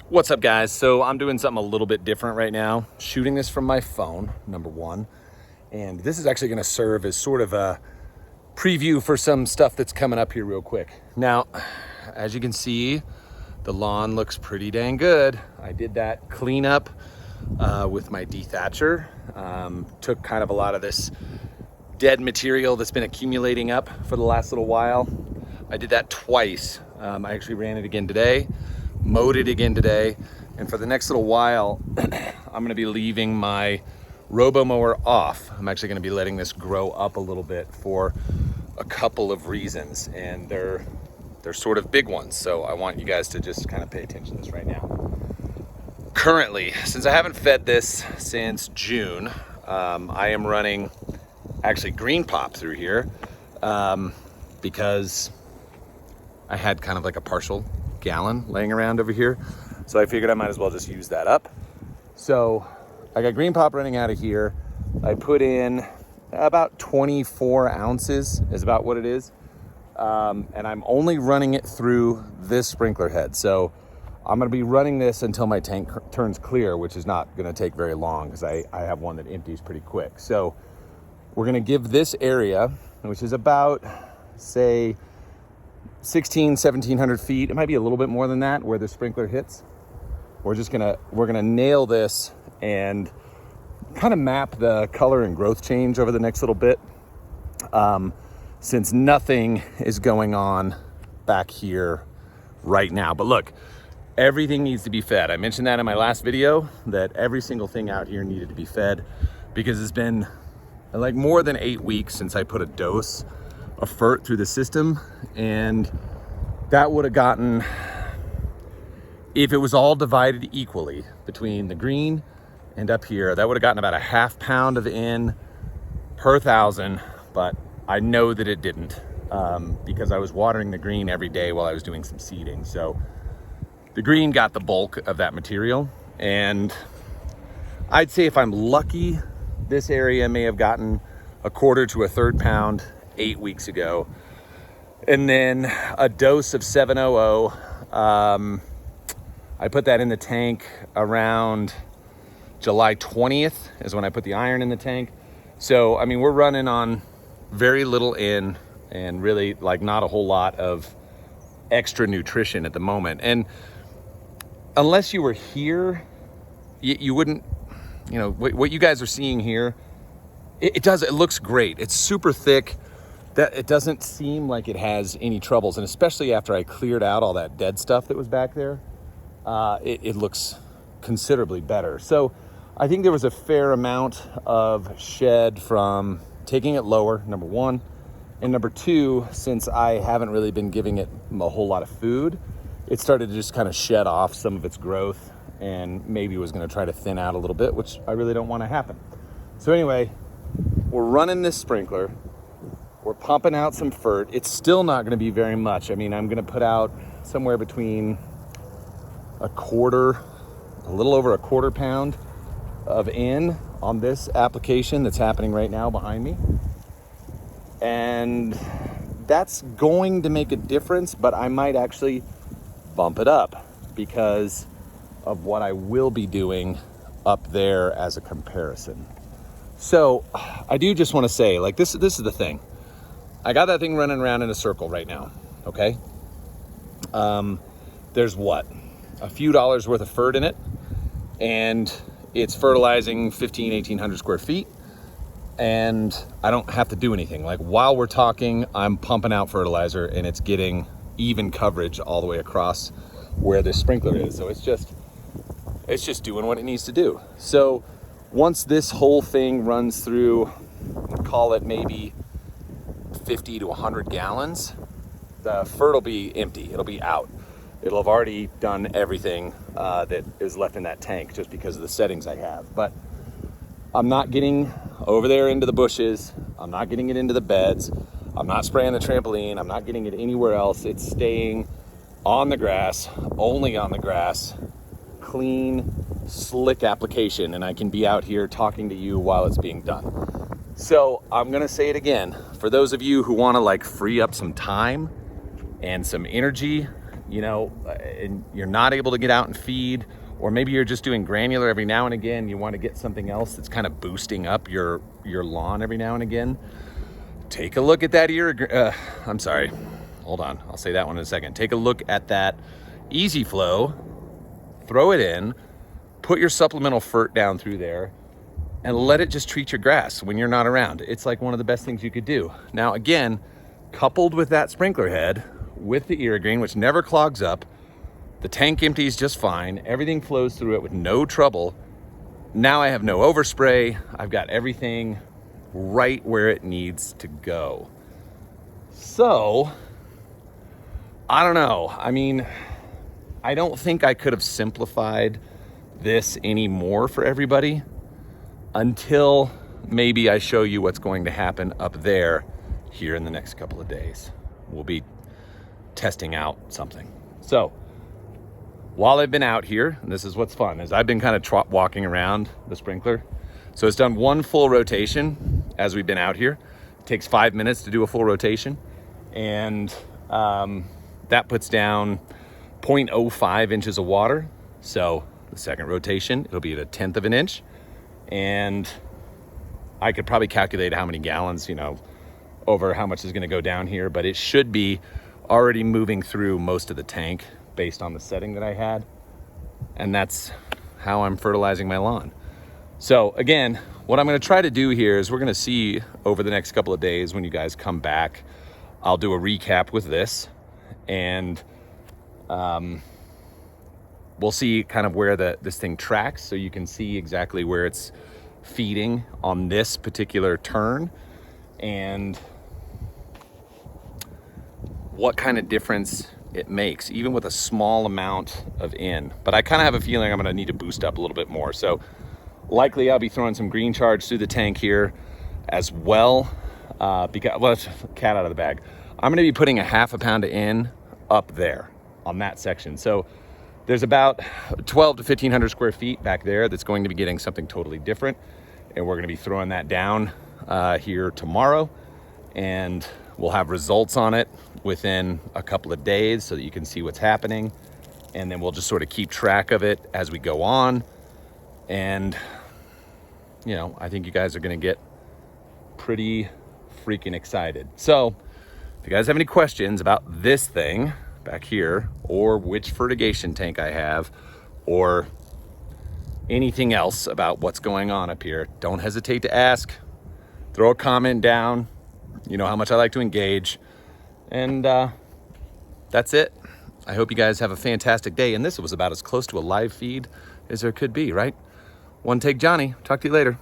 What's up, guys? So I'm doing something a little bit different right now, shooting this from my phone, number one. And this is actually gonna serve as sort of a preview for some stuff that's coming up here real quick. Now, as you can see, the lawn looks pretty dang good. I did that cleanup with my dethatcher. Took kind of a lot of this dead material that's been accumulating up for the last little while. I did that twice. I actually ran it again today, mowed it again today, and for the next little while, I'm gonna be leaving my robo mower off. I'm actually gonna be letting this grow up a little bit for a couple of reasons, and they're sort of big ones, so I want you guys to just kind of pay attention to this right now. Currently, since I haven't fed this since June, I am running actually green pop through here because I had kind of like a partial gallon laying around over here. So I figured I might as well just use that up. So I got green pop running out of here. I put in about 24 ounces is about what it is. And I'm only running it through this sprinkler head. So I'm gonna be running this until my tank turns clear, which is not gonna take very long because I have one that empties pretty quick. So we're gonna give this area, which is about, say, 1,700 feet. It might be a little bit more than that where the sprinkler hits. We're gonna nail this and kind of map the color and growth change over the next little bit. Since nothing is going on back here right now. But look, everything needs to be fed. I mentioned that in my last video, that every single thing out here needed to be fed because it's been like more than 8 weeks since I put a dose of FERT through the system. And that would have gotten, if it was all divided equally between the green and up here, that would have gotten about a ½ pound of N per 1,000, but I know that it didn't because I was watering the green every day while I was doing some seeding. So the green got the bulk of that material. And I'd say if I'm lucky, this area may have gotten a 1/4 to a 1/3 pound 8 weeks ago. And then a dose of 700. I put that in the tank around July 20th is when I put the iron in the tank. So, I mean, we're running on very little in and really like not a whole lot of extra nutrition at the moment. And unless you were here, you wouldn't, you know, what you guys are seeing here, it looks great. It's super thick. That it doesn't seem like it has any troubles. And especially after I cleared out all that dead stuff that was back there, it looks considerably better. So I think there was a fair amount of shed from taking it lower, number one. And number two, since I haven't really been giving it a whole lot of food, it started to just kind of shed off some of its growth and maybe was gonna try to thin out a little bit, which I really don't want to happen. So anyway, we're running this sprinkler. We're pumping out some FERT. It's still not gonna be very much. I mean, I'm gonna put out somewhere between a little over a 1/4 pound of N on this application that's happening right now behind me. And that's going to make a difference, but I might actually bump it up because of what I will be doing up there as a comparison. So I do just want to say, like, this is the thing. I got that thing running around in a circle right now, okay? There's what? A few dollars worth of FERT in it, and it's fertilizing 1,800 square feet, and I don't have to do anything. Like, while we're talking, I'm pumping out fertilizer, and it's getting even coverage all the way across where this sprinkler is. So it's just doing what it needs to do. So once this whole thing runs through, call it maybe 50 to 100 gallons, the FERT will be empty. It'll be out. It'll have already done everything that is left in that tank just because of the settings I have. But I'm not getting over there into the bushes. I'm not getting it into the beds. I'm not spraying the trampoline. I'm not getting it anywhere else. It's staying on the grass, only on the grass, clean, slick application. And I can be out here talking to you while it's being done. So I'm gonna say it again. For those of you who wanna like free up some time and some energy you know, and you're not able to get out and feed, or maybe you're just doing granular every now and again, you want to get something else that's kind of boosting up your lawn every now and again, take a look at that I'm sorry, hold on, I'll say that one in a second. Take a look at that Easy Flow, throw it in, put your supplemental fert down through there, and let it just treat your grass when you're not around. It's like one of the best things you could do. Now, again, coupled with that sprinkler head, with the IRRIGREEN, which never clogs up, the tank empties just fine, everything flows through it with no trouble. Now I have no overspray. I've got everything right where it needs to go. So, I don't know. I mean, I don't think I could have simplified this any more for everybody until maybe I show you what's going to happen up there here in the next couple of days. We'll be testing out something. So while I've been out here, and this is what's fun, is I've been kind of walking around the sprinkler. So it's done one full rotation as we've been out here. It takes 5 minutes to do a full rotation. And that puts down 0.05 inches of water. So the second rotation, it'll be at 1/10 of an inch. And I could probably calculate how many gallons, you know, over how much is going to go down here, but it should be already moving through most of the tank based on the setting that I had. And that's how I'm fertilizing my lawn. So again, what I'm going to try to do here is we're going to see over the next couple of days when you guys come back, I'll do a recap with this, and we'll see kind of where this thing tracks, so you can see exactly where it's feeding on this particular turn and what kind of difference it makes, even with a small amount of in. But I kind of have a feeling I'm going to need to boost up a little bit more. So likely I'll be throwing some green charge through the tank here as well, because, well, it's cat out of the bag. I'm going to be putting a 1/2 pound of in up there on that section. So there's about 12 to 1,500 square feet back there that's going to be getting something totally different. And we're going to be throwing that down here tomorrow. And we'll have results on it within a couple of days so that you can see what's happening. And then we'll just sort of keep track of it as we go on. And, you know, I think you guys are going to get pretty freaking excited. So if you guys have any questions about this thing back here, or which fertigation tank I have, or anything else about what's going on up here, don't hesitate to ask. Throw a comment down. You know how much I like to engage. And that's it. I hope you guys have a fantastic day. And this was about as close to a live feed as there could be, right? One Take Johnny. Talk to you later.